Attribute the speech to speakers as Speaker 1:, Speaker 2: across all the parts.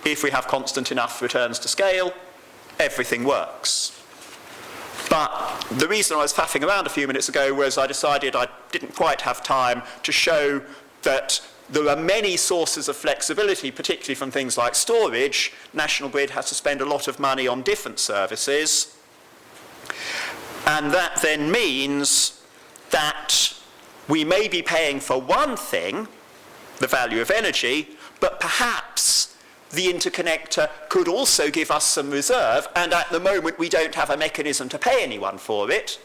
Speaker 1: if we have constant enough returns to scale, everything works. But the reason I was faffing around a few minutes ago was I decided I didn't quite have time to show that there are many sources of flexibility, particularly from things like storage. National Grid has to spend a lot of money on different services. And that then means that we may be paying for one thing, the value of energy, but perhaps the interconnector could also give us some reserve, and at the moment we don't have a mechanism to pay anyone for it.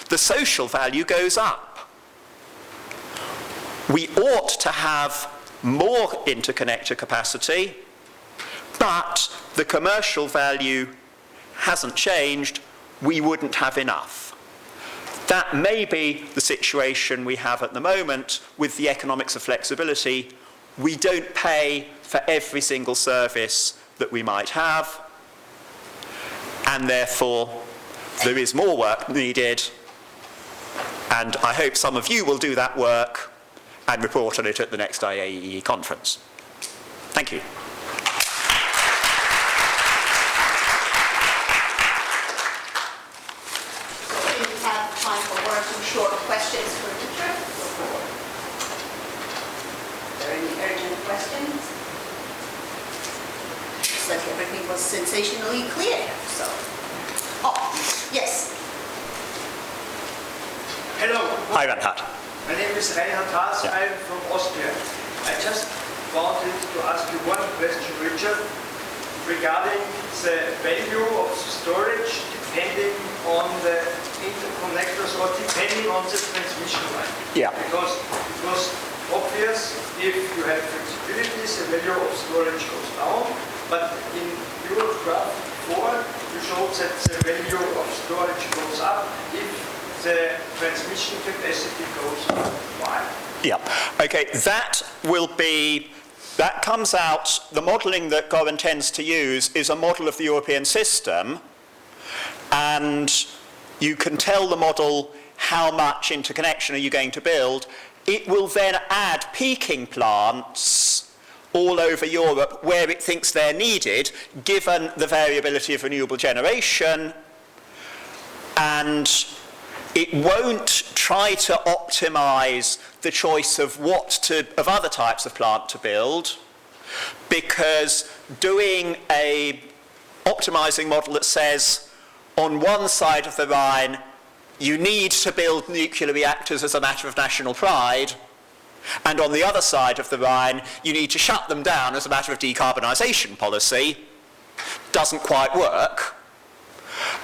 Speaker 1: The social value goes up. We ought to have more interconnector capacity, but the commercial value hasn't changed. We wouldn't have enough. That may be the situation we have at the moment with the economics of flexibility. We don't pay for every single service that we might have, and therefore there is more work needed, and I hope some of you will do that work and report on it at the next IAEE conference. Thank you.
Speaker 2: We have time for one or two short questions for the teacher. Are there any urgent questions? Looks like everything was sensationally clear, so. Oh, yes.
Speaker 3: Hello.
Speaker 1: Hi, Reinhard.
Speaker 3: My name is Reinhard Haas.
Speaker 1: Yeah.
Speaker 3: I'm from Austria. I just wanted to ask you one question, Richard, regarding the value of storage depending on the interconnectors or depending on the transmission line.
Speaker 1: Yeah.
Speaker 3: Because it was obvious if you have flexibility, the value of storage goes down, but in your graph before, you showed that the value of storage goes up if the transmission capacity goes up. Why?
Speaker 1: Yeah. Okay, that comes out, the modelling that Golbon tends to use is a model of the European system, and you can tell the model how much interconnection are you going to build. It will then add peaking plants all over Europe where it thinks they're needed, given the variability of renewable generation, and it won't try to optimize the choice of of other types of plant to build, because doing a optimizing model that says on one side of the Rhine you need to build nuclear reactors as a matter of national pride, and on the other side of the Rhine you need to shut them down as a matter of decarbonisation policy, doesn't quite work.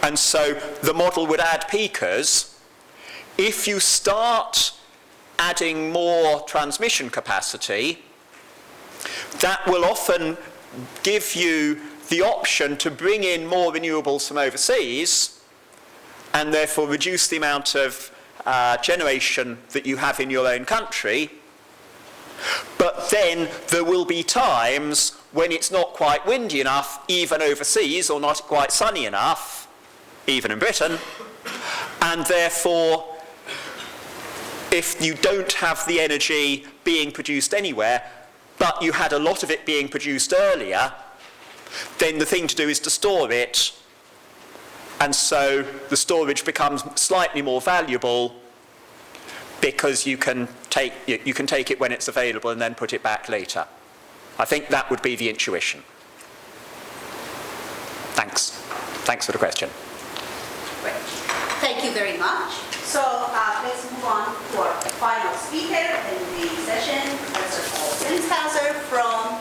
Speaker 1: And so the model would add peakers. If you start adding more transmission capacity, that will often give you the option to bring in more renewables from overseas and therefore reduce the amount of generation that you have in your own country. But then there will be times when it's not quite windy enough, even overseas, or not quite sunny enough, even in Britain, and therefore if you don't have the energy being produced anywhere, but you had a lot of it being produced earlier, then the thing to do is to store it, and so the storage becomes slightly more valuable because you can take it when it's available and then put it back later. I think that would be the intuition. Thanks. Thanks for the question.
Speaker 2: Great. Thank you very much. So let's move on to our final speaker in the session, Professor Paul Simshauser from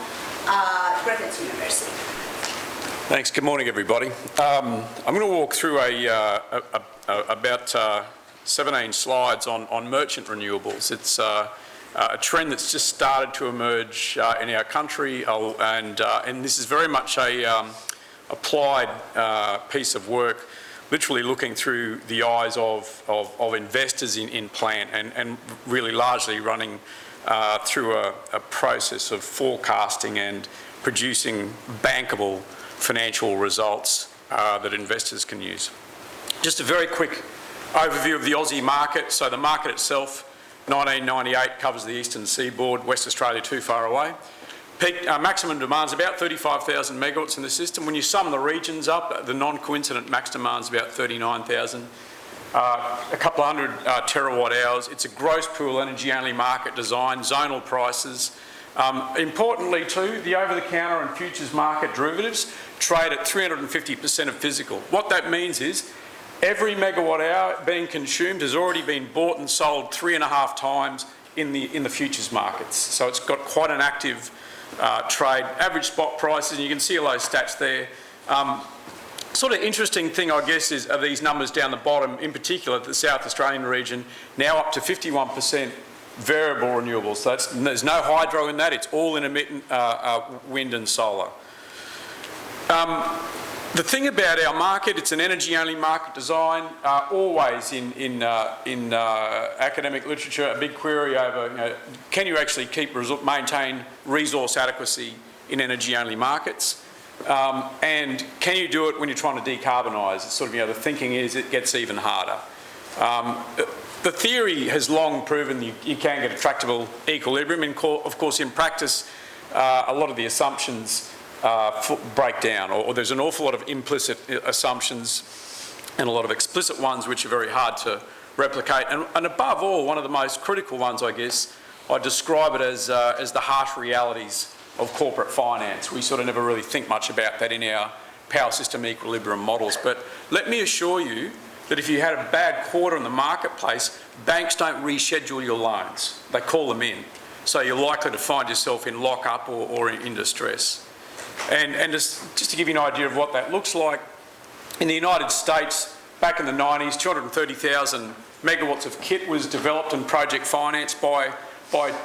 Speaker 2: Griffith University.
Speaker 4: Thanks. Good morning, everybody. I'm going to walk through about 17 slides on merchant renewables. It's a trend that's just started to emerge in our country, and this is very much a applied piece of work, literally looking through the eyes of investors in plant, and really largely running through a process of forecasting and producing bankable financial results that investors can use. Just a very quick overview of the Aussie market. So the market itself, 1998, covers the eastern seaboard, West Australia too far away. peak maximum demand is about 35,000 megawatts in the system. When you sum the regions up, the non-coincident max demand is about 39,000. A couple of hundred terawatt hours. It's a gross pool energy only market design, zonal prices. Importantly too, the over-the-counter and futures market derivatives trade at 350% of physical. What that means is every megawatt hour being consumed has already been bought and sold 3.5 times in the futures markets. So it's got quite an active trade. Average spot prices, and you can see all those stats there. Sort of interesting thing, I guess, are these numbers down the bottom, in particular the South Australian region, now up to 51% variable renewables. So there's no hydro in that, it's all intermittent wind and solar. The thing about our market, it's an energy-only market design. Always in academic literature, a big query over, can you actually maintain resource adequacy in energy-only markets? And can you do it when you're trying to decarbonise? It's sort of, the thinking is it gets even harder. The theory has long proven you can get a tractable equilibrium, and of course in practice a lot of the assumptions break down, or there's an awful lot of implicit assumptions and a lot of explicit ones which are very hard to replicate. And above all, one of the most critical ones, I guess, I describe it as the harsh realities of corporate finance. We sort of never really think much about that in our power system equilibrium models. But let me assure you that if you had a bad quarter in the marketplace, banks don't reschedule your loans. They call them in. So you're likely to find yourself in lock-up or in distress. And just to give you an idea of what that looks like, in the United States, back in the 90s, 230,000 megawatts of kit was developed and project financed. By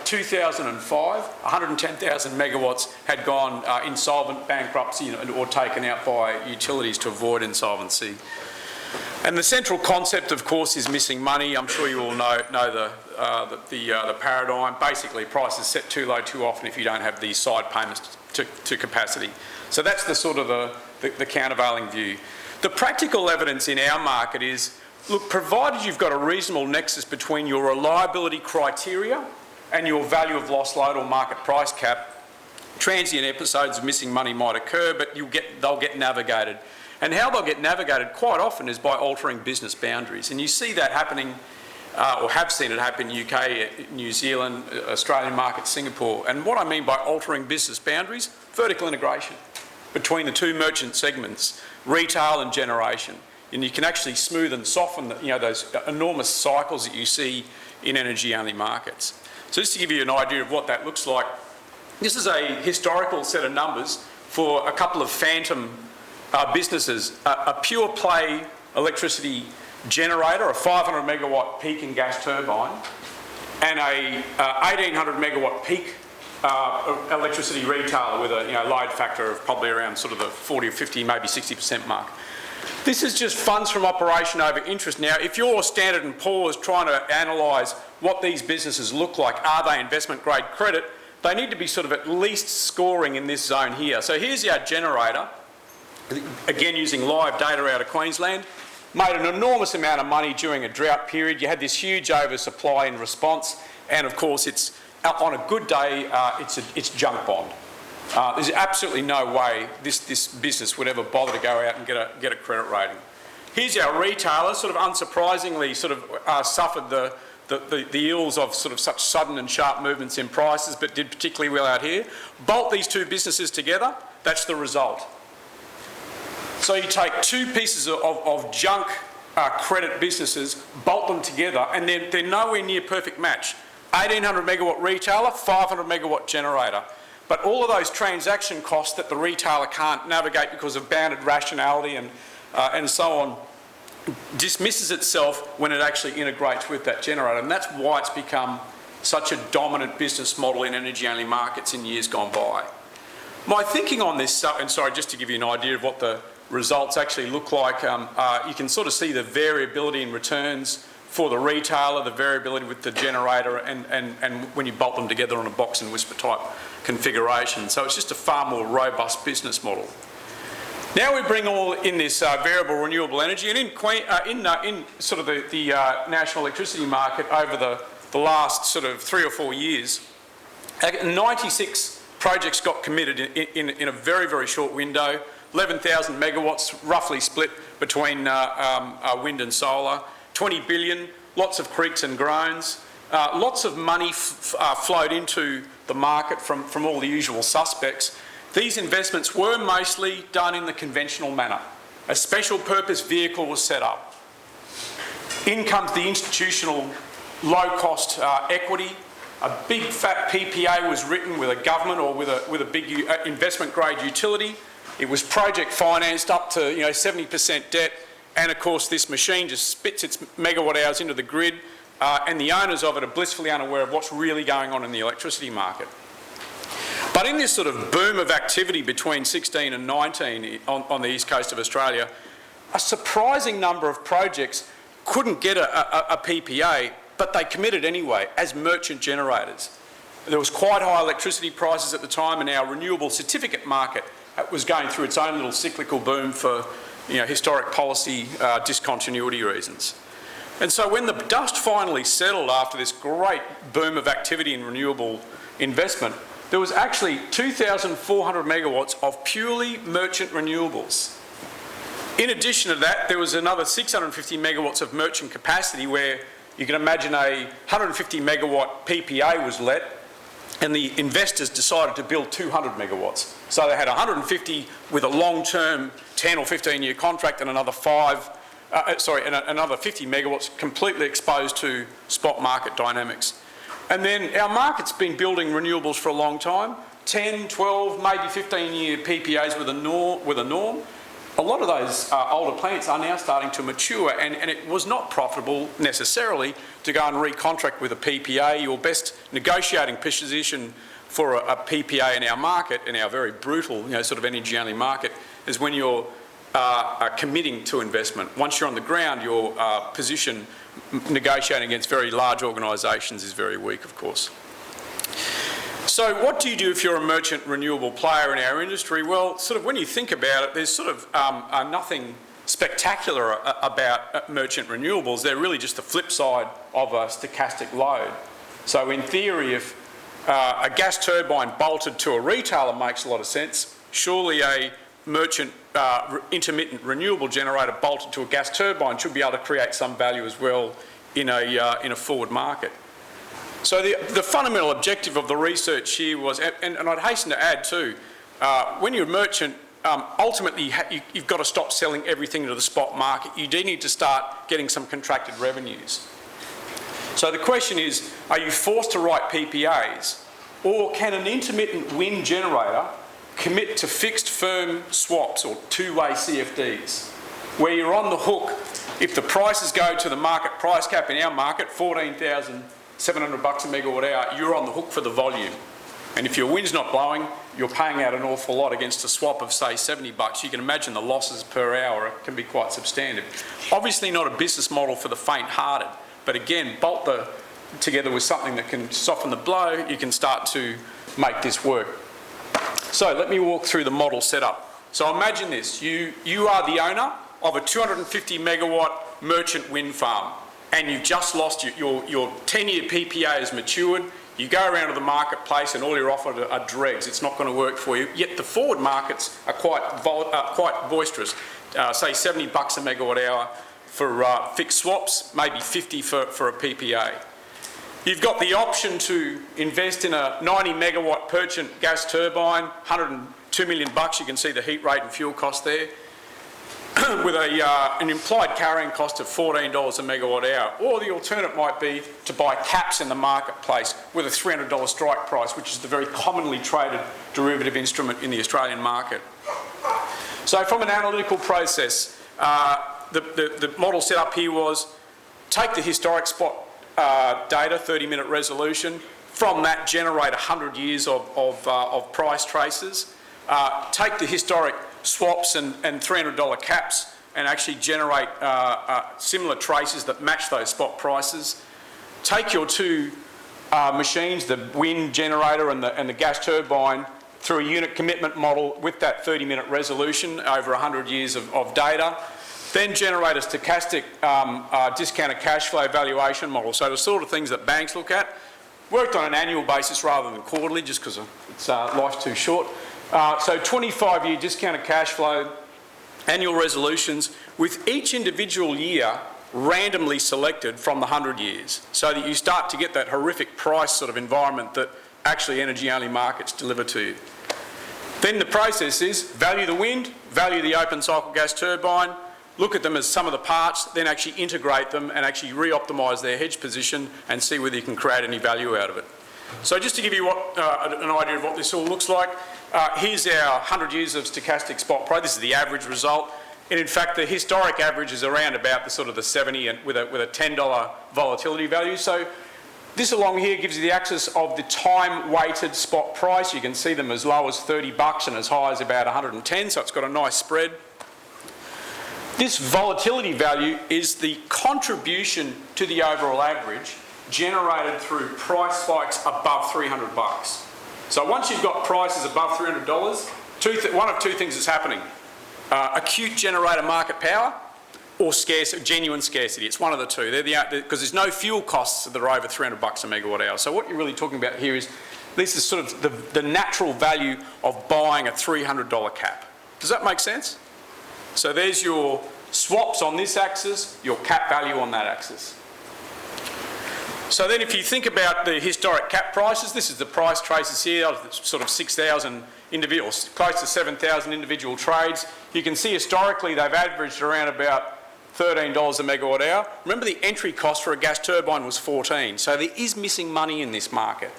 Speaker 4: 2005, 110,000 megawatts had gone insolvent, bankruptcy, or taken out by utilities to avoid insolvency. And the central concept, of course, is missing money. I'm sure you all know the paradigm. Basically, prices set too low too often if you don't have these side payments to capacity. So that's the sort of the countervailing view. The practical evidence in our market is, look, provided you've got a reasonable nexus between your reliability criteria and your value of lost load or market price cap, transient episodes of missing money might occur, but they'll get navigated. And how they'll get navigated quite often is by altering business boundaries. And you see that happening, or have seen it happen in UK, New Zealand, Australian market, Singapore. And what I mean by altering business boundaries, vertical integration between the two merchant segments, retail and generation. And you can actually smooth and soften those enormous cycles that you see in energy-only markets. So just to give you an idea of what that looks like, this is a historical set of numbers for a couple of phantom businesses. A pure play electricity generator, a 500 megawatt peaking gas turbine, and a 1800 megawatt peak electricity retailer with a load factor of probably around sort of the 40 or 50, maybe 60% mark. This is just funds from operation over interest. Now, if you're Standard & Poor's trying to analyse what these businesses look like, are they investment grade credit, they need to be sort of at least scoring in this zone here. So here's our generator, again using live data out of Queensland, made an enormous amount of money during a drought period. You had this huge oversupply in response, and of course it's, on a good day, it's junk bond. There's absolutely no way this business would ever bother to go out and get a credit rating. Here's our retailer, sort of unsurprisingly suffered the ills of sort of such sudden and sharp movements in prices, but did particularly well out here. Bolt these two businesses together, that's the result. So you take two pieces of junk credit businesses, bolt them together, and they're nowhere near perfect match. 1800 megawatt retailer, 500 megawatt generator. But all of those transaction costs that the retailer can't navigate because of bounded rationality and so on, dismisses itself when it actually integrates with that generator. And that's why it's become such a dominant business model in energy-only markets in years gone by. My thinking on this, and sorry, just to give you an idea of what the results actually look like, you can sort of see the variability in returns for the retailer, the variability with the generator, and when you bolt them together on a box and whisper type configuration. So it's just a far more robust business model. Now we bring all in this variable renewable energy, and in sort of the national electricity market over the last sort of 3 or 4 years, 96% projects got committed in a very, very short window. 11,000 megawatts roughly split between wind and solar. 20 billion, lots of creaks and groans. Lots of money flowed into the market from all the usual suspects. These investments were mostly done in the conventional manner. A special purpose vehicle was set up. In comes the institutional low-cost equity. A big fat PPA was written with a government or with a big investment-grade utility. It was project financed up to 70% debt, and of course this machine just spits its megawatt hours into the grid, and the owners of it are blissfully unaware of what's really going on in the electricity market. But in this sort of boom of activity between 16 and 19 on the east coast of Australia, a surprising number of projects couldn't get a PPA, but they committed anyway as merchant generators. There was quite high electricity prices at the time, and our renewable certificate market was going through its own little cyclical boom for historic policy discontinuity reasons. And so when the dust finally settled after this great boom of activity in renewable investment, there was actually 2,400 megawatts of purely merchant renewables. In addition to that, there was another 650 megawatts of merchant capacity where you can imagine a 150 megawatt PPA was let, and the investors decided to build 200 megawatts. So they had 150 with a long-term 10 or 15-year contract, and another 50 megawatts completely exposed to spot market dynamics. And then our market's been building renewables for a long time. 10, 12, maybe 15-year PPAs with a norm. A lot of those older plants are now starting to mature, and it was not profitable necessarily to go and recontract with a PPA. Your best negotiating position for a PPA in our market, in our very brutal sort of energy-only market, is when you're committing to investment. Once you're on the ground, your position negotiating against very large organisations is very weak, of course. So what do you do if you're a merchant renewable player in our industry? Well, sort of when you think about it, there's sort of nothing spectacular about merchant renewables. They're really just the flip side of a stochastic load. So in theory, if a gas turbine bolted to a retailer makes a lot of sense, surely a merchant intermittent renewable generator bolted to a gas turbine should be able to create some value as well in a forward market. So the fundamental objective of the research here was, and I'd hasten to add too, when you're a merchant, ultimately you've got to stop selling everything into the spot market. You do need to start getting some contracted revenues. So the question is, are you forced to write PPAs, or can an intermittent wind generator commit to fixed firm swaps or two-way CFDs, where you're on the hook if the prices go to the market price cap in our market, 14,700 bucks a megawatt hour, you're on the hook for the volume. And if your wind's not blowing, you're paying out an awful lot against a swap of, say, 70 bucks. You can imagine the losses per hour can be quite substantive. Obviously not a business model for the faint-hearted, but again, bolt together with something that can soften the blow, you can start to make this work. So let me walk through the model setup. So imagine this, you are the owner of a 250 megawatt merchant wind farm, and you've just lost your 10-year PPA has matured. You go around to the marketplace and all you're offered are dregs. It's not going to work for you. Yet the forward markets are quite boisterous. Say 70 bucks a megawatt hour for fixed swaps, maybe 50 for a PPA. You've got the option to invest in a 90 megawatt merchant gas turbine, 102 million bucks. You can see the heat rate and fuel cost there, with an implied carrying cost of $14 a megawatt hour. Or the alternate might be to buy caps in the marketplace with a $300 strike price, which is the very commonly traded derivative instrument in the Australian market. So from an analytical process, the model set up here was take the historic spot data, 30-minute resolution. From that, generate 100 years of price traces. Take the historic swaps and $300 caps and actually generate similar traces that match those spot prices. Take your two machines, the wind generator and the gas turbine, through a unit commitment model with that 30-minute resolution over 100 years of data. Then generate a stochastic discounted cash flow valuation model. So the sort of things that banks look at. worked on an annual basis rather than quarterly, just because life's too short. So 25-year discounted cash flow, annual resolutions, with each individual year randomly selected from the 100 years, so that you start to get that horrific price sort of environment that actually energy-only markets deliver to you. Then the process is value the wind, value the open cycle gas turbine, look at them as some of the parts, then actually integrate them and actually re-optimise their hedge position and see whether you can create any value out of it. So just to give you an idea of what this all looks like, here's our 100 years of stochastic spot price. This is the average result. And in fact, the historic average is around about the sort of the 70 and with a $10 volatility value. So this along here gives you the axis of the time-weighted spot price. You can see them as low as $30 and as high as about 110, so it's got a nice spread. This volatility value is the contribution to the overall average generated through price spikes above $300. So once you've got prices above $300, one of two things is happening. Acute generator market power or genuine scarcity. It's one of the two. Because there's no fuel costs that are over $300 a megawatt hour. So what you're really talking about here is this is sort of the natural value of buying a $300 cap. Does that make sense? So there's your swaps on this axis, your cap value on that axis. So then if you think about the historic cap prices, this is the price traces here, sort of 6,000 individuals, close to 7,000 individual trades. You can see historically they've averaged around about $13 a megawatt hour. Remember, the entry cost for a gas turbine was 14, so there is missing money in this market.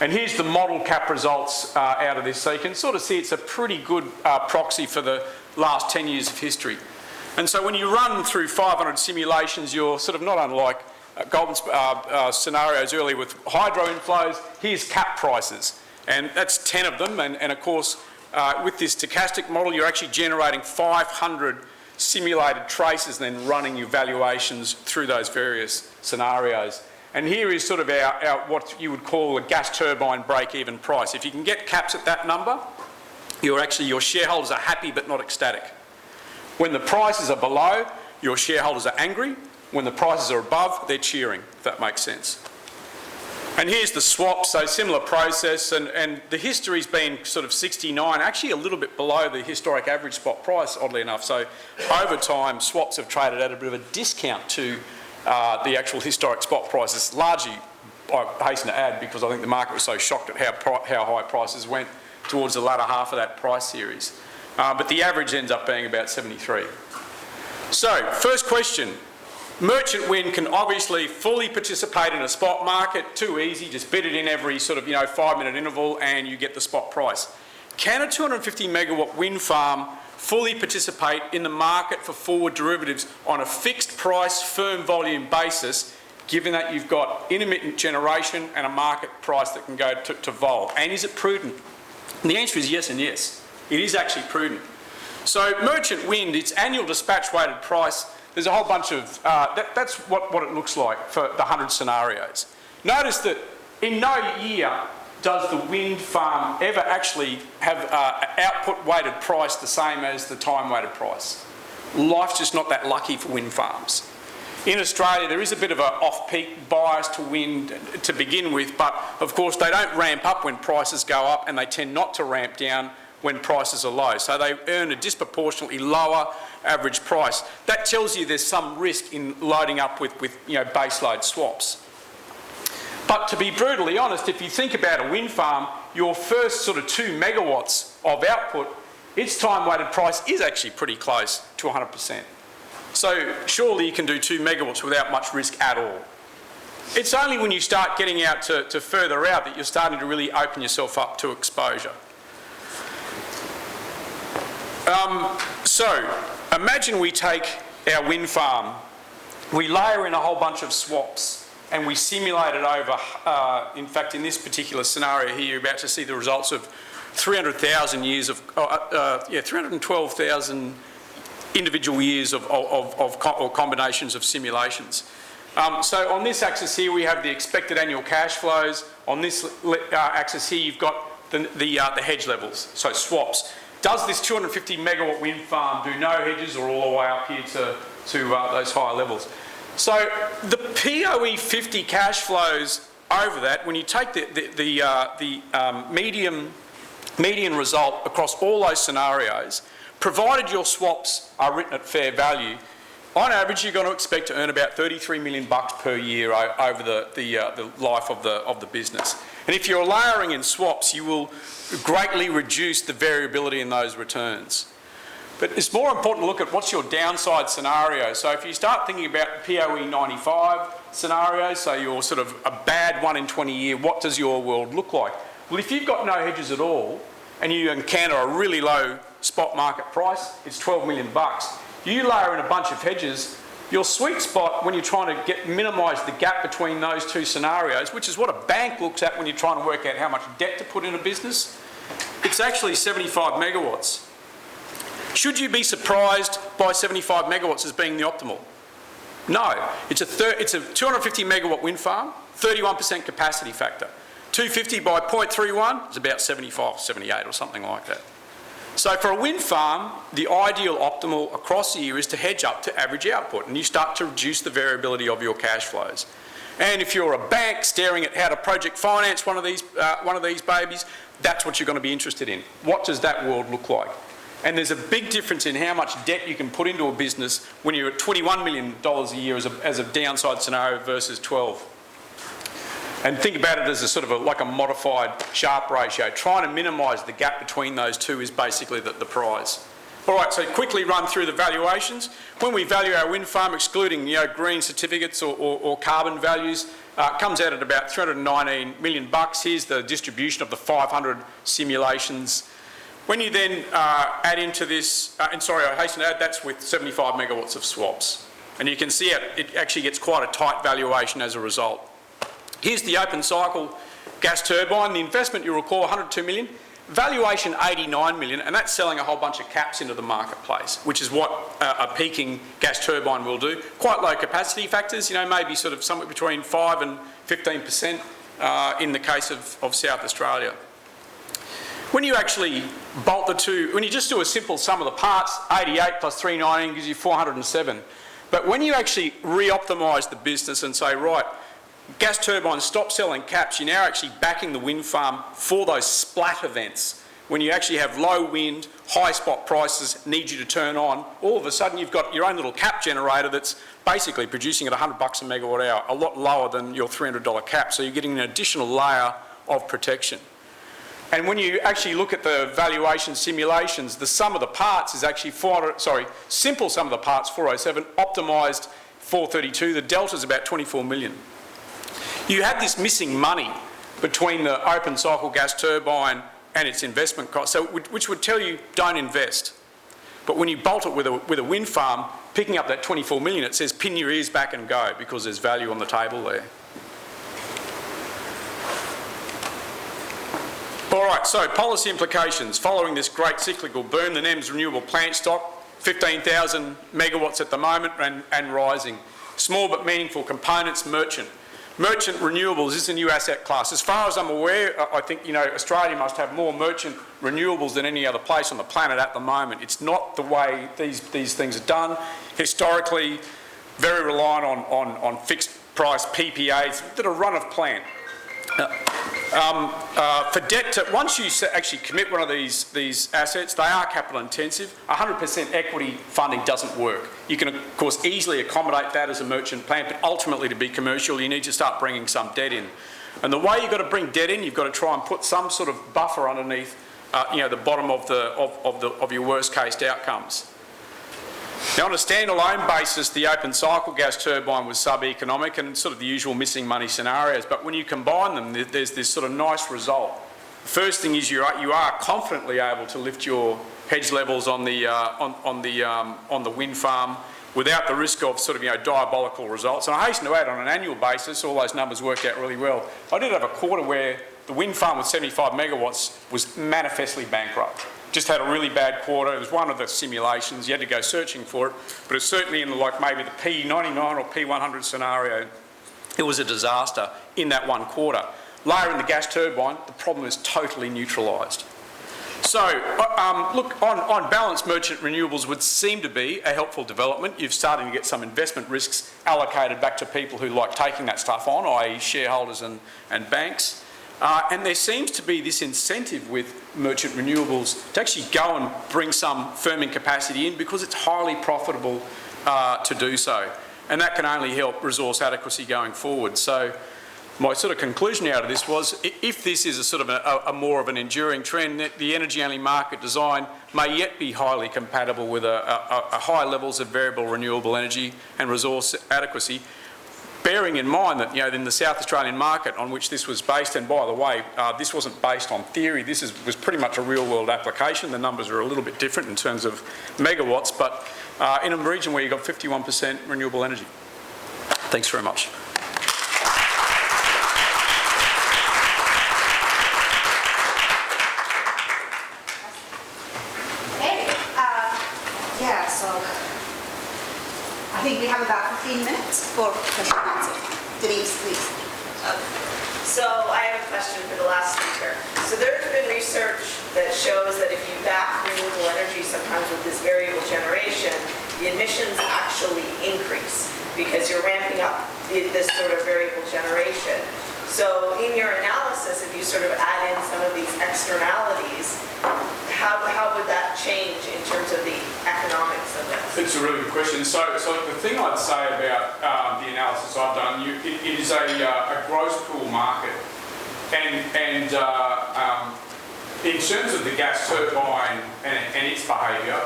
Speaker 4: And here's the model cap results out of this. So you can sort of see it's a pretty good proxy for the last 10 years of history. And so when you run through 500 simulations, you're sort of not unlike Golbon's scenarios earlier with hydro inflows. Here's cap prices, and that's 10 of them. And of course, with this stochastic model, you're actually generating 500 simulated traces and then running your valuations through those various scenarios. And here is sort of our what you would call a gas turbine break-even price. If you can get caps at that number, your shareholders are happy but not ecstatic. When the prices are below, your shareholders are angry. When the prices are above, they're cheering, if that makes sense. And here's the swap, so similar process, and the history's been sort of 69, actually a little bit below the historic average spot price, oddly enough. So over time, swaps have traded at a bit of a discount to the actual historic spot prices, largely, I hasten to add, because I think the market was so shocked at how high prices went towards the latter half of that price series. But the average ends up being about 73. So, first question. Merchant wind can obviously fully participate in a spot market. Too easy, just bid it in every sort of 5-minute interval and you get the spot price. Can a 250 megawatt wind farm fully participate in the market for forward derivatives on a fixed price, firm volume basis, given that you've got intermittent generation and a market price that can go to vol? And is it prudent? And the answer is yes and yes. It is actually prudent. So merchant wind, its annual dispatch weighted price, there's a whole bunch of, that's what it looks like for the 100 scenarios. Notice that in no year does the wind farm ever actually have output weighted price the same as the time weighted price. Life's just not that lucky for wind farms. In Australia, there is a bit of an off-peak bias to wind to begin with, but of course they don't ramp up when prices go up and they tend not to ramp down when prices are low. So they earn a disproportionately lower average price. That tells you there's some risk in loading up with base load swaps. But to be brutally honest, if you think about a wind farm, your first sort of 2 megawatts of output, its time-weighted price is actually pretty close to 100%. So surely you can do 2 megawatts without much risk at all. It's only when you start getting out to further out that you're starting to really open yourself up to exposure. So imagine we take our wind farm, we layer in a whole bunch of swaps, and we simulate it over, in fact, in this particular scenario here, you're about to see the results of 300,000 years of, 312,000 individual years or combinations of simulations. So on this axis here, we have the expected annual cash flows. On this axis here, you've got the hedge levels, so swaps. Does this 250 megawatt wind farm do no hedges or all the way up here to those higher levels? So the POE 50 cash flows over that, when you take the median result across all those scenarios, provided your swaps are written at fair value, on average you're going to expect to earn about $33 million per year over the life of the business. And if you're layering in swaps, you will greatly reduce the variability in those returns. But it's more important to look at what's your downside scenario. So if you start thinking about POE 95 scenario, so you're sort of a bad 1 in 20 year, what does your world look like? Well, if you've got no hedges at all and you encounter a really low spot market price, it's $12 million. You layer in a bunch of hedges, your sweet spot when you're trying to minimise the gap between those two scenarios, which is what a bank looks at when you're trying to work out how much debt to put in a business, it's actually 75 megawatts. Should you be surprised by 75 megawatts as being the optimal? No. It's a 250 megawatt wind farm, 31% capacity factor. 250 by 0.31 is about 75, 78 or something like that. So for a wind farm, the ideal optimal across the year is to hedge up to average output, and you start to reduce the variability of your cash flows. And if you're a bank staring at how to project finance one of these babies, that's what you're going to be interested in. What does that world look like? And there's a big difference in how much debt you can put into a business when you're at $21 million a year as a downside scenario versus 12. And think about it as a sort of like a modified Sharpe ratio. Trying to minimise the gap between those two is basically the prize. All right, so quickly run through the valuations. When we value our wind farm, excluding green certificates or carbon values, comes out at about $319 million. Here's the distribution of the 500 simulations. When you then add into this, and sorry, I hasten to add, that's with 75 megawatts of swaps. And you can see it actually gets quite a tight valuation as a result. Here's the open cycle gas turbine. The investment, you'll recall, 102 million. Valuation 89 million, and that's selling a whole bunch of caps into the marketplace, which is what a peaking gas turbine will do. Quite low capacity factors, maybe sort of somewhere between 5 and 15% in the case of South Australia. When you actually bolt the two, when you just do a simple sum of the parts, 88 plus 319 gives you 407. But when you actually re-optimise the business and say, right, gas turbines stop selling caps, you're now actually backing the wind farm for those splat events. When you actually have low wind, high spot prices need you to turn on, all of a sudden you've got your own little cap generator that's basically producing at $100 a megawatt hour, a lot lower than your $300 cap, so you're getting an additional layer of protection. And when you actually look at the valuation simulations, the sum of the parts is actually simple sum of the parts 407, optimised 432, the delta is about 24 million. You have this missing money between the open cycle gas turbine and its investment cost, so which would tell you don't invest. But when you bolt it with a wind farm, picking up that 24 million, it says pin your ears back and go because there's value on the table there. All right, so policy implications. Following this great cyclical boom, the NEM's renewable plant stock, 15,000 megawatts at the moment and rising. Small but meaningful components, merchant. Merchant renewables is a new asset class. As far as I'm aware, I think Australia must have more merchant renewables than any other place on the planet at the moment. It's not the way these things are done. Historically, very reliant on fixed price PPAs that are run of plant. For debt, once you actually commit one of these assets, they are capital intensive. 100% equity funding doesn't work. You can, of course, easily accommodate that as a merchant plant, but ultimately to be commercial, you need to start bringing some debt in. And the way you've got to bring debt in, you've got to try and put some sort of buffer underneath, the bottom of your worst case outcomes. Now, on a standalone basis, the open cycle gas turbine was sub-economic and sort of the usual missing money scenarios. But when you combine them, there's this sort of nice result. First thing is you are confidently able to lift your hedge levels on the wind farm without the risk of sort of diabolical results. And I hasten to add, on an annual basis, all those numbers work out really well. I did have a quarter where the wind farm with 75 megawatts was manifestly bankrupt. Just had a really bad quarter. It was one of the simulations. You had to go searching for it, but it's certainly in maybe the P99 or P100 scenario. It was a disaster in that one quarter. Layer in the gas turbine, the problem is totally neutralised. So, look, on balance, merchant renewables would seem to be a helpful development. You're starting to get some investment risks allocated back to people who like taking that stuff on, i.e. shareholders and banks. And there seems to be this incentive with merchant renewables to actually go and bring some firming capacity in because it's highly profitable to do so. And that can only help resource adequacy going forward. So my sort of conclusion out of this was, if this is a sort of a more of an enduring trend, that the energy-only market design may yet be highly compatible with a high levels of variable renewable energy and resource adequacy, bearing in mind that, in the South Australian market on which this was based, and by the way, this wasn't based on theory, this was pretty much a real-world application. The numbers are a little bit different in terms of megawatts, but in a region where you've got 51% renewable energy. Thanks very much.
Speaker 2: I think we have about 15 minutes for question and answer. Denise, please.
Speaker 5: So I have a question for the last speaker. So there's been research that shows that if you back renewable energy sometimes with this variable generation, the emissions actually increase because you're ramping up this sort of variable generation. So in your analysis, if you sort of add in some of these externalities, how would that change in terms of the economics of this?
Speaker 4: It's a really good question. So the thing I'd say about the analysis I've done, it is a gross pool market, and in terms of the gas turbine and its behaviour,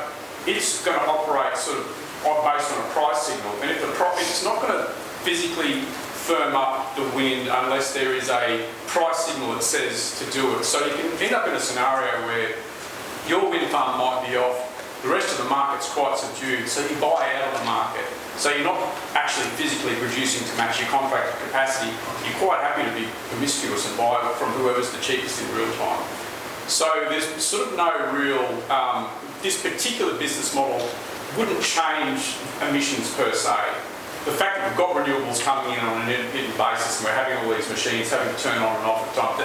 Speaker 4: it's going to operate sort of based on a price signal, and if it's not going to physically firm up the wind unless there is a price signal that says to do it. So you can end up in a scenario where your wind farm might be off, the rest of the market's quite subdued, so you buy out of the market. So you're not actually physically producing to match your contracted capacity. You're quite happy to be promiscuous and buy from whoever's the cheapest in real time. So there's sort of no real, this particular business model wouldn't change emissions per se. The fact that we've got renewables coming in on an intermittent basis and we're having all these machines having to turn on and off at time,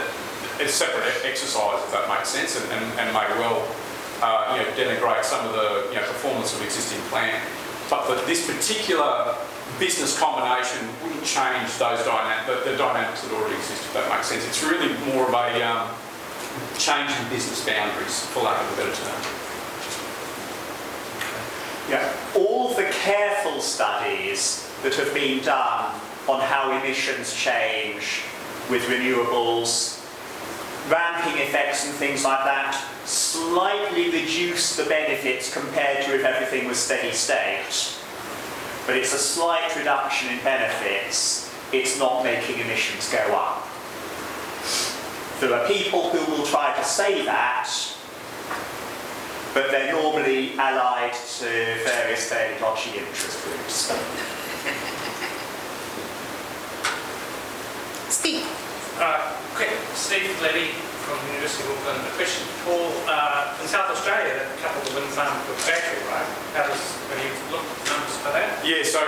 Speaker 4: it's a separate exercise, if that makes sense, and may well denigrate some of the performance of existing plant. But this particular business combination wouldn't change those the dynamics that already exist, if that makes sense. It's really more of a change in business boundaries, for lack of a better term.
Speaker 1: Yeah, all the careful studies that have been done on how emissions change with renewables, ramping effects and things like that, slightly reduce the benefits compared to if everything was steady state. But it's a slight reduction in benefits. It's not making emissions go up. There are people who will try to say that, but they're normally allied to various fairly dodgy interest groups.
Speaker 2: Steve.
Speaker 6: Quick, Steve Levy from the University of Auckland. A question for Paul. In South Australia, that coupled the wind farm with battery, right? When you look at numbers for that?
Speaker 4: Yeah, so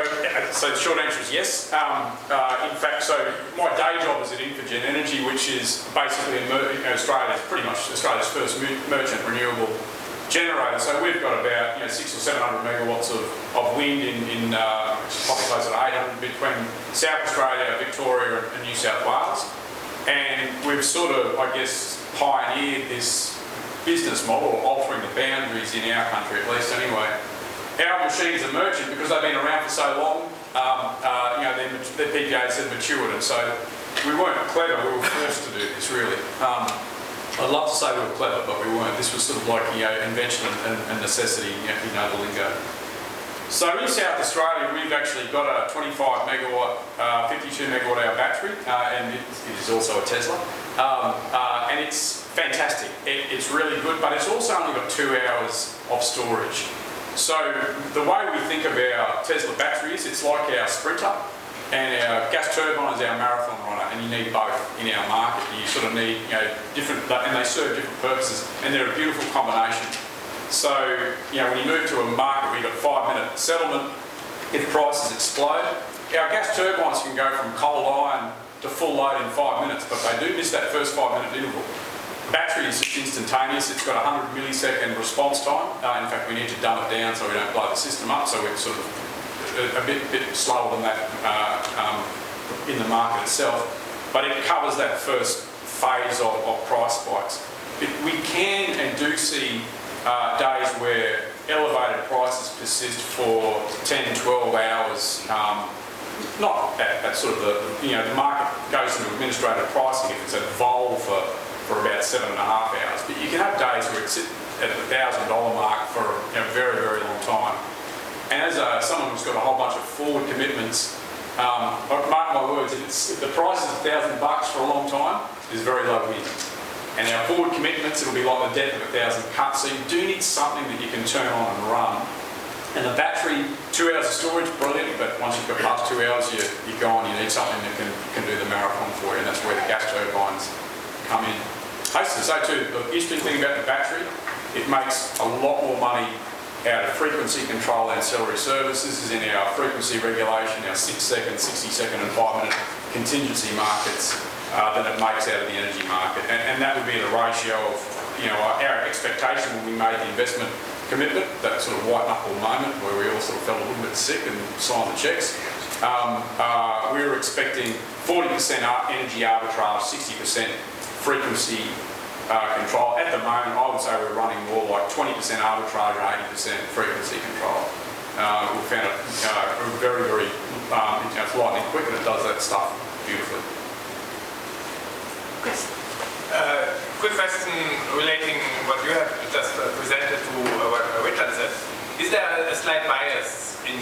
Speaker 4: the short answer is yes. In fact, so my day job is at Infigen Energy, which is basically Australia's Australia's first merchant renewable generator. So we've got about 600 or 700 megawatts of wind in probably close to 800 between South Australia, Victoria and New South Wales. And we've sort of, I guess, pioneered this business model, altering the boundaries in our country, at least anyway. Our machines are merchant because they've been around for so long. The PPAs have matured, and so we weren't clever. We were forced to do this, really. I'd love to say we were clever, but we weren't. This was sort of like invention and necessity, the lingo. So in South Australia, we've actually got a 25 megawatt, 52 megawatt hour battery, and it is also a Tesla, and it's fantastic. It's really good, but it's also only got 2 hours of storage. So the way we think of our Tesla batteries, it's like our Sprinter, and our gas turbine is our marathon runner, and you need both in our market. You sort of need different, and they serve different purposes, and they're a beautiful combination. So, when you move to a market where you've got 5-minute settlement, if prices explode, our gas turbines can go from coal iron to full load in 5 minutes, but they do miss that first 5-minute interval. battery is just instantaneous. It's got a 100 millisecond response time. In fact, we need to dumb it down so we don't blow the system up. So we're sort of a bit slower than that in the market itself. But it covers that first phase of price spikes. We can and do see days where elevated prices persist for 10, 12 hours. Not at sort of the market goes into administrative pricing if it's at vol for about 7.5 hours. But you can have days where it's at the $1,000 mark for a very, very long time. And as someone who's got a whole bunch of forward commitments, mark my words, if the price is $1,000 for a long time, there's very low wind. And our forward commitments, it'll be like the death of 1,000 cuts. So you do need something that you can turn on and run. And the battery, 2 hours of storage, brilliant, but once you've got past 2 hours, you're gone. You need something that can do the marathon for you, and that's where the gas turbines come in. I used to say too, the interesting thing about the battery, it makes a lot more money out of frequency control ancillary services, is in our frequency regulation, our 6-second, 60-second and 5-minute contingency markets than it makes out of the energy market. And that would be the ratio of, our expectation when we made the investment commitment, that sort of white knuckle moment where we all sort of felt a little bit sick and signed the checks. We were expecting 40% energy arbitrage, 60% frequency control. At the moment, I would say we're running more like 20% arbitrage and 80% frequency control. We found it very, very, it's lightning quick and it does that stuff beautifully.
Speaker 2: Chris.
Speaker 7: Quick question relating what you have just presented to what Richard said. Is there a slight bias in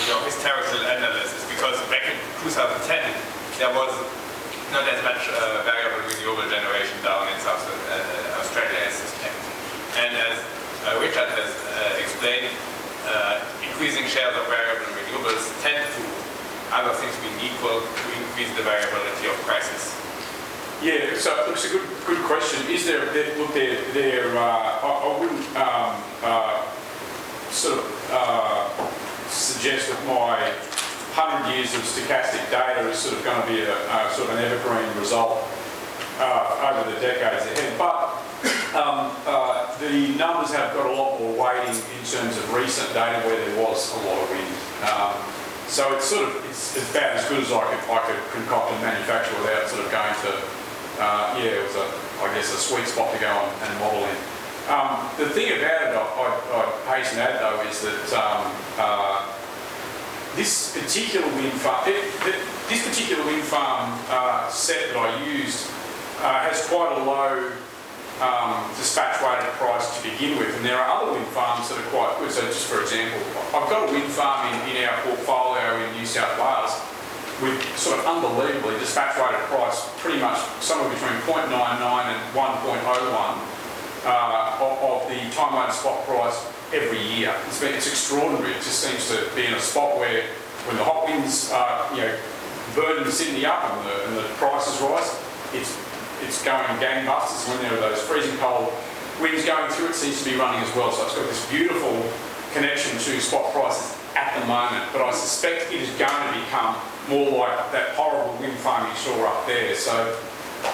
Speaker 7: your historical analysis? Because back in 2010, there was not as much variable renewable generation down in South Australia as suspected. And as Richard has explained, increasing shares of variable renewables tend to, other things being equal, to increase the variability of prices.
Speaker 4: Yeah, so it's a good question. Is there? Look, I wouldn't suggest that my 100 years of stochastic data is sort of going to be a sort of an evergreen result over the decades ahead. But the numbers have got a lot more weighting in terms of recent data where there was a lot of wind. So it's about as good as I could concoct and manufacture without sort of going to. It was a sweet spot to go and model in. The thing about it, I'd hasten to add though, is that this particular wind farm, set that I used has quite a low dispatch rated price to begin with, and there are other wind farms that are quite good. So just for example, I've got a wind farm in our portfolio in New South Wales with sort of unbelievably dispatch rated price, pretty much somewhere between 0.99 and 1.01 of the time-weighted spot price every year. It's extraordinary. It just seems to be in a spot where, when the hot winds burning Sydney up and the prices rise, it's going gangbusters. When there are those freezing cold winds going through, it seems to be running as well. So it's got this beautiful connection to spot prices at the moment, but I suspect it is going to become more like that horrible wind farm you saw up there. So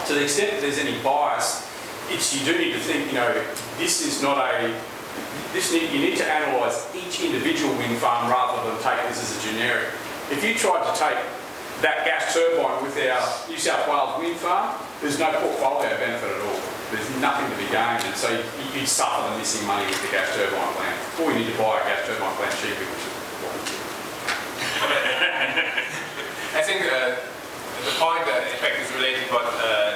Speaker 4: to the extent that there's any bias, you do need to think, this is not you need to analyse each individual wind farm rather than take this as a generic. If you tried to take that gas turbine with our New South Wales wind farm, there's no portfolio benefit at all. There's nothing to be gained, and so you'd suffer the missing money with the gas turbine plant. Or you need to buy a gas turbine plant cheaply, which is what we do.
Speaker 7: I think the point, in fact, is related to what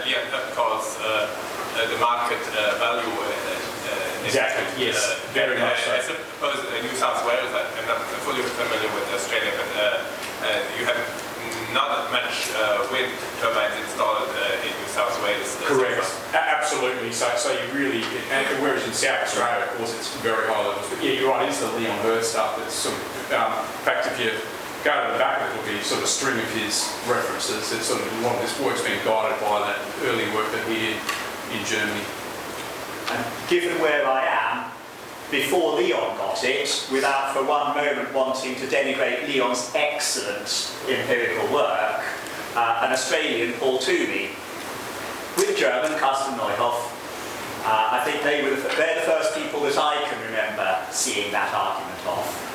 Speaker 7: Leon calls the market value.
Speaker 4: Exactly, yes, very much so.
Speaker 7: I suppose New South Wales, I'm not fully familiar with Australia, but you have not much wind turbines installed in New South Wales.
Speaker 4: Correct, absolutely. So you really, whereas in South Australia, of course, it's very high levels. But yeah, you're right, it's the Leon Hurd stuff that's sort of, in fact, if you go to the back, it'll be sort of a string of his references. It's sort of a lot of this work's been guided by that early work that he did in Germany.
Speaker 1: And given where I am, before Leon got it, without for one moment wanting to denigrate Leon's excellent empirical work, an Australian, Paul Toomey, with German Carsten Neuhoff, I think they're the first people that I can remember seeing that argument of.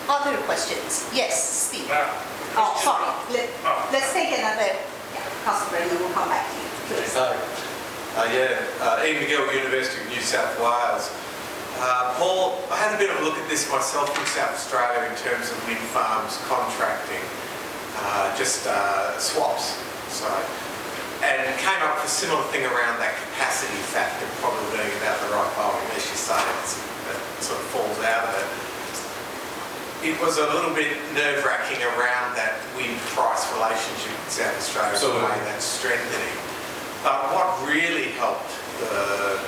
Speaker 2: Other questions? Yes, Steve. Oh, sorry. Let's take another customer and then we'll come back to you. Please.
Speaker 8: Ian McGill, University of New South Wales. Paul, I had a bit of a look at this myself in South Australia in terms of wind farms contracting, swaps. And came up with a similar thing around that capacity factor, probably being about the right volume, as you say, it sort of falls out of it. It was a little bit nerve-wracking around that wind price relationship in South Australia, the way that's strengthening. But what really helped the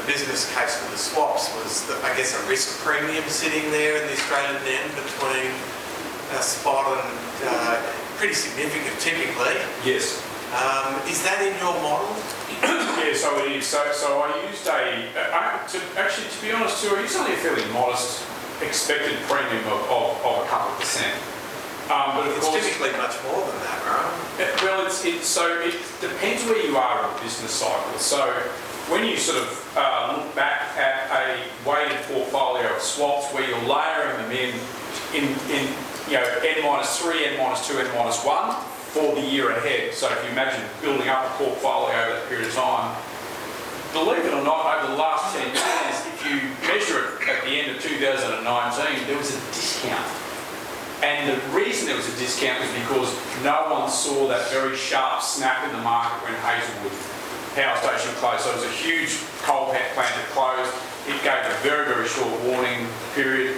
Speaker 8: business case for the swaps was, I guess, a risk premium sitting there in the Australian NEM between spot and pretty significant typically.
Speaker 4: Yes.
Speaker 8: Is that in your model?
Speaker 4: Yeah, so it is. So I used to be honest too, I used only a fairly modest expected premium of a couple of percent. But of course,
Speaker 8: typically much more than that, right?
Speaker 4: Well, it depends where you are in the business cycle. So when you sort of look back at a weighted portfolio of swaps where you're layering them in N-3, N-2, N-1 for the year ahead. So if you imagine building up a portfolio over that period of time, believe it or not, over the last 10 years, if you measure it at the end of 2019, there was a discount. And the reason there was a discount was because no one saw that very sharp snap in the market when Hazelwood power station closed. So it was a huge coal plant that closed. It gave a very, very short warning period.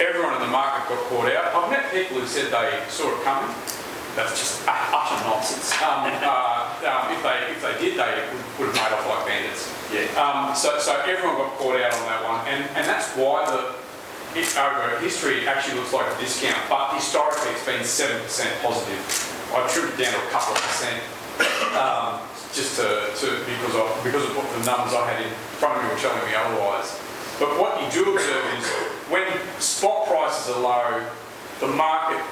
Speaker 4: Everyone in the market got caught out. I've met people who said they saw it coming. That's just utter nonsense. If they did, they would have made off like bandits. Yeah. So everyone got caught out on that one, and that's why over history it actually looks like a discount, but historically it's been 7% positive. I trimmed it down to a couple of percent, because of what the numbers I had in front of me were telling me otherwise. But what you do observe is when spot prices are low, the market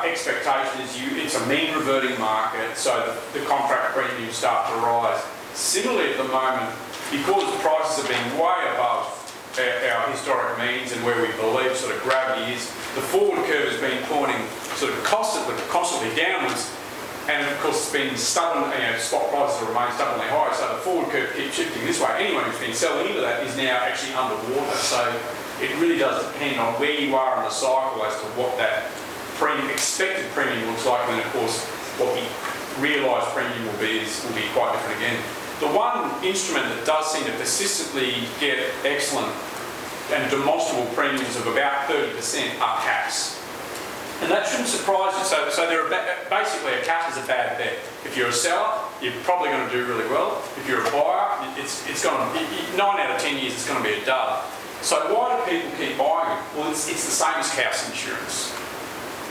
Speaker 4: expectation is it's a mean reverting market, so the contract premiums start to rise. Similarly at the moment, because prices have been way above our historic means and where we believe sort of gravity is, the forward curve has been pointing sort of constantly downwards, and of course it's been stubborn, spot prices have remained stubbornly high, so the forward curve keeps shifting this way. Anyone who's been selling into that is now actually underwater, so it really does depend on where you are in the cycle as to what that expected premium looks like, and then of course what the realised premium will be quite different again. The one instrument that does seem to persistently get excellent and demonstrable premiums of about 30% are caps. And that shouldn't surprise you. So basically a cap is a bad bet. If you're a seller, you're probably going to do really well. If you're a buyer, it's going to, 9 out of 10 years it's going to be a dud. So why do people keep buying it? Well, it's the same as house insurance.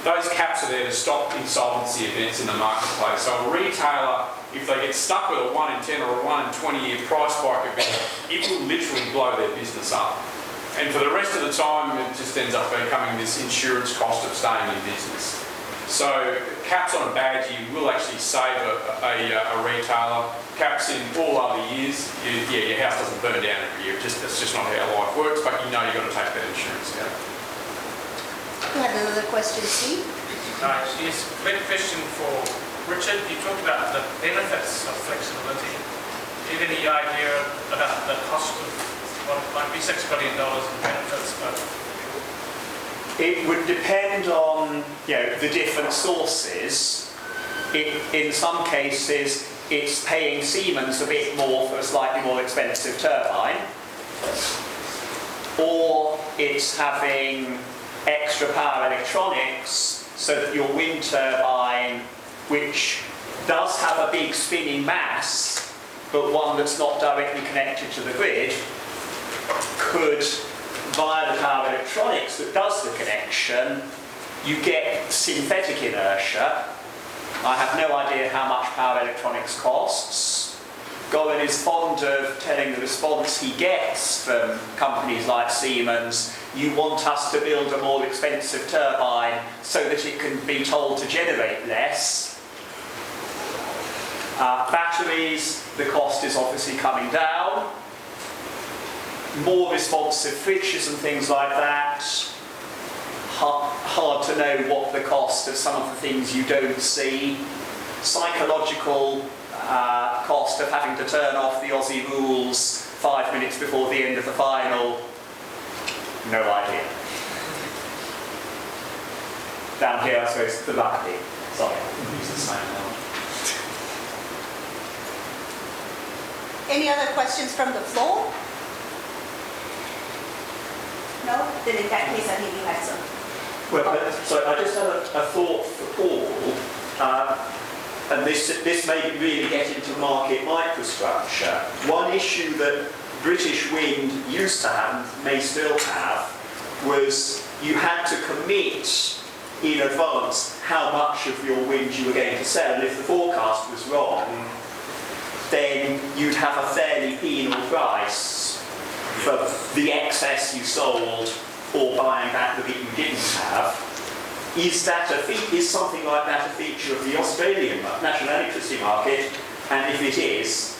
Speaker 4: Those caps are there to stop insolvency events in the marketplace. So a retailer, if they get stuck with a 1 in 10 or a 1 in 20 year price spike event, it will literally blow their business up. And for the rest of the time, it just ends up becoming this insurance cost of staying in business. So caps on a bad year will actually save a retailer. Caps in all other years, your house doesn't burn down every year. That's just not how life works, but you know you've got to take that insurance out.
Speaker 2: You had another question, Steve?
Speaker 6: Yes, quick question for Richard. You talked about the benefits of flexibility. Do you have any idea about the cost of what might be $6 billion in benefits?
Speaker 1: It would depend on the different sources. In some cases, it's paying Siemens a bit more for a slightly more expensive turbine, or it's having extra power electronics so that your wind turbine, which does have a big spinning mass, but one that's not directly connected to the grid, could, via the power electronics that does the connection, you get synthetic inertia. I have no idea how much power electronics costs. Golbon is fond of telling the response he gets from companies like Siemens, you want us to build a more expensive turbine so that it can be told to generate less. Batteries, the cost is obviously coming down. More responsive fixtures and things like that. Hard to know what the cost of some of the things you don't see. Psychological cost of having to turn off the Aussie rules 5 minutes before the end of the final. No idea. Down here, I suppose, the rugby. Sorry, use the same now.
Speaker 2: Any other questions from the floor? No? Then in that case, I think you had some.
Speaker 1: Well, so I just had a thought for Paul, and this may really get into market microstructure. One issue that British Wind used to have, may still have, was you had to commit in advance how much of your wind you were going to sell, and if the forecast was wrong, then you'd have a fairly penal price for the excess you sold or buying back the bit you didn't have. Is something like that a feature of the Australian national electricity market? And if it is,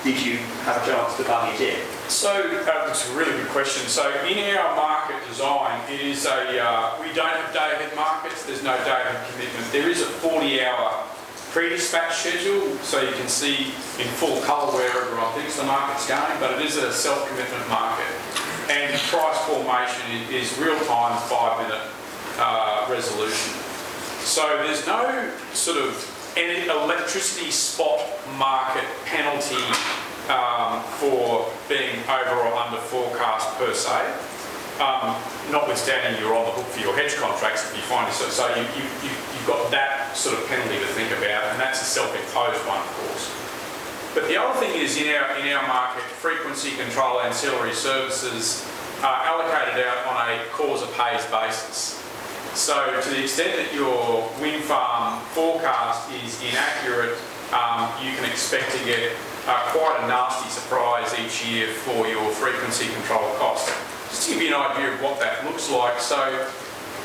Speaker 1: did you have a chance to bung it in?
Speaker 4: So that's a really good question. So in our market design, it is we don't have day-ahead markets. There's no day-ahead commitment. There is a 40-hour pre-dispatch schedule, so you can see in full colour where everyone thinks the market's going, but it is a self-commitment market. And price formation is real-time 5-minute resolution. So there's no sort of any electricity spot market penalty for being over or under forecast per se. Notwithstanding you're on the hook for your hedge contracts if you find yourself. So you've got that sort of penalty to think about, and that's a self-imposed one, of course. But the other thing is in our market, frequency control ancillary services are allocated out on a cause-a-pays basis. So to the extent that your wind farm forecast is inaccurate, you can expect to get quite a nasty surprise each year for your frequency control cost. Just to give you an idea of what that looks like, so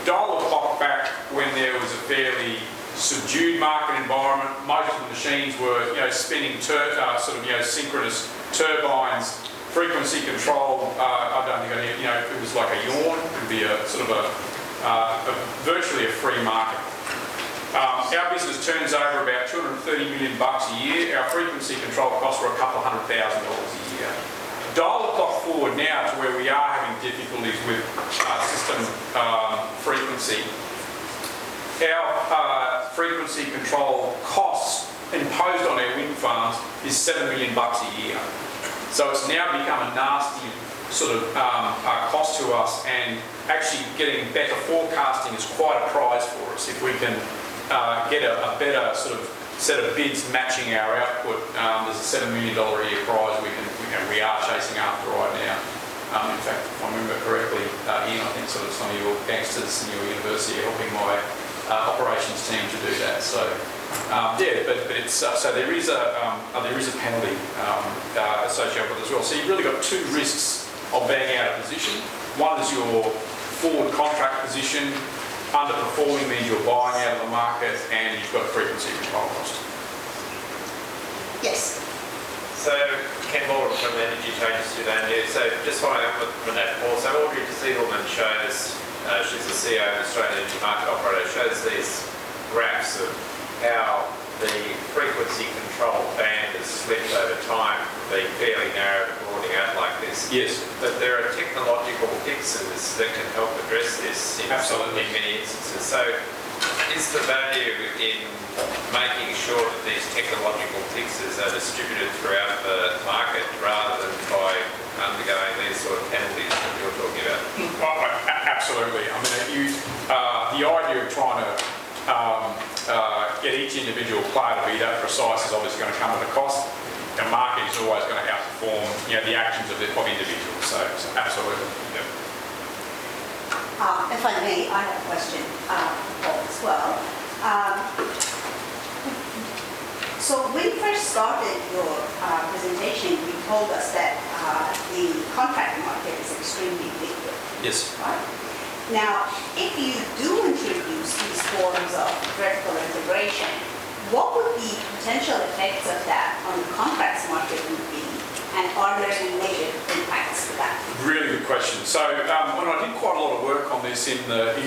Speaker 4: dial the clock back when there was a fairly subdued market environment. Most of the machines were, spinning synchronous turbines. Frequency control, I don't think it was like a yawn. It would be a sort of virtually a free market. Our business turns over about $230 million a year. Our frequency control costs were a couple of $100,000 a year. Dial the clock forward now to where we are having difficulties with system frequency. Our frequency control costs imposed on our wind farms is $7 million a year. So it's now become a nasty sort of cost to us, and actually getting better forecasting is quite a prize for us if we can get a better sort of set of bids matching our output. There's a $7 million a year prize we are chasing after right now. In fact, if I remember correctly, Ian, I think sort of some of your gangsters in your university are helping my operations team to do that. So but it's so there is a penalty associated with it as well. So you've really got two risks of being out of position. One is your forward contract position. Underperforming means you're buying out of the market, and you've got frequency control cost.
Speaker 2: Yes.
Speaker 7: So, Ken Baldwin from Energy Changes Sudan here. So, just following up with that, Paul. So, Audrey Siegelman shows, she's the CEO of Australian Energy Market Operator, shows these graphs of how the frequency control band has slipped over time, being fairly narrow to broadening out like this.
Speaker 4: Yes.
Speaker 7: But there are technological fixes that can help address this in many instances. So is the value in making sure that these technological fixes are distributed throughout the market rather than by undergoing these sort of penalties that you're talking about?
Speaker 4: Absolutely. I mean, the idea of trying to get each individual player to be that precise is obviously going to come at a cost. The market is always going to outperform the actions of individuals. So absolutely. Yep.
Speaker 2: If I may, I have a question as well. So when you first started your presentation, you told us that the contract market is extremely liquid.
Speaker 4: Yes.
Speaker 2: Right? Now, if you do introduce these forms of vertical integration, what would the potential effects of that on the contracts market would be? And are there any negative impacts to that?
Speaker 4: Really good question. So when I did quite a lot of work on this, in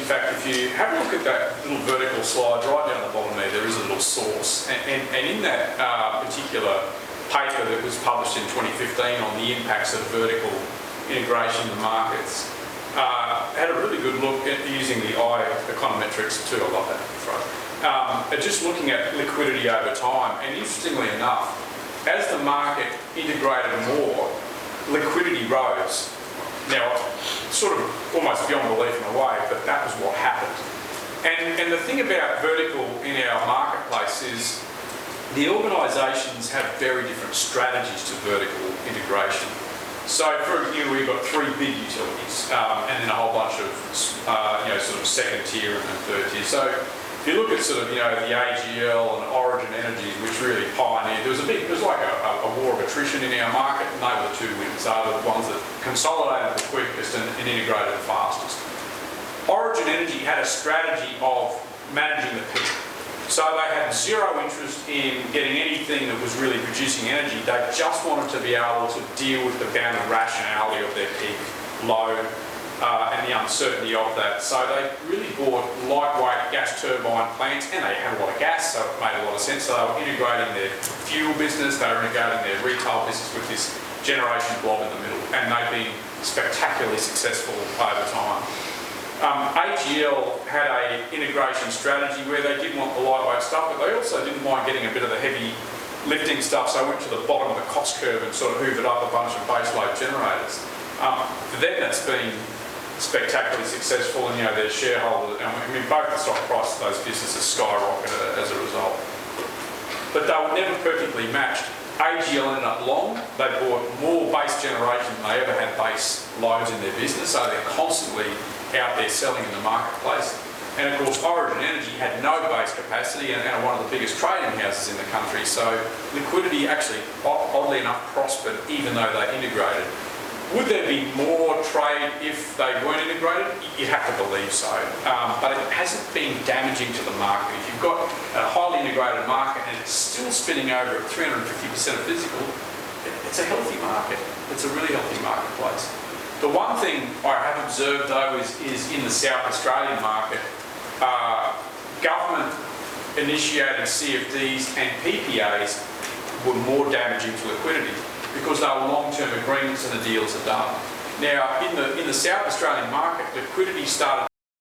Speaker 4: fact, if you have a look at that little vertical slide right down the bottom there is a little source. And in that particular paper that was published in 2015 on the impacts of vertical integration in the markets, had a really good look at using the econometrics too. I love that phrase. Just looking at liquidity over time, and interestingly enough, as the market integrated more, liquidity rose. Now, sort of almost beyond belief in a way, but that was what happened. And the thing about vertical in our marketplace is the organisations have very different strategies to vertical integration. So, we've got 3 big utilities, and then a whole bunch of, sort of second tier and third tier. So, if you look at sort of, the AGL and Origin Energies, which really pioneered, there was like a war of attrition in our market, and they were the 2 winners. They were the ones that consolidated the quickest and integrated the fastest. Origin Energy had a strategy of managing the peak. So they had zero interest in getting anything that was really producing energy. They just wanted to be able to deal with the bounded rationality of their peak load and the uncertainty of that. So they really bought lightweight gas turbine plants, and they had a lot of gas, so it made a lot of sense. So they were integrating their fuel business, they were integrating their retail business with this generation blob in the middle, and they've been spectacularly successful over time. AGL had an integration strategy where they did want the lightweight stuff, but they also didn't mind getting a bit of the heavy lifting stuff, so they went to the bottom of the cost curve and sort of hoovered up a bunch of baseload generators. For them, that's been spectacularly successful, and their shareholders, both the stock price of those businesses skyrocketed as a result. But they were never perfectly matched. AGL ended up long. They bought more base generation than they ever had base loads in their business, so they're constantly out there selling in the marketplace. And of course, Origin Energy had no base capacity and are one of the biggest trading houses in the country. So liquidity actually, oddly enough, prospered even though they integrated. Would there be more trade if they weren't integrated? You'd have to believe so. But it hasn't been damaging to the market. If you've got a highly integrated market and it's still spinning over at 350% of physical, it's a healthy market. It's a really healthy marketplace. The one thing I have observed though is in the South Australian market, government initiated CFDs and PPAs were more damaging to liquidity because they were long-term agreements and the deals are done. Now, in the South Australian market, liquidity started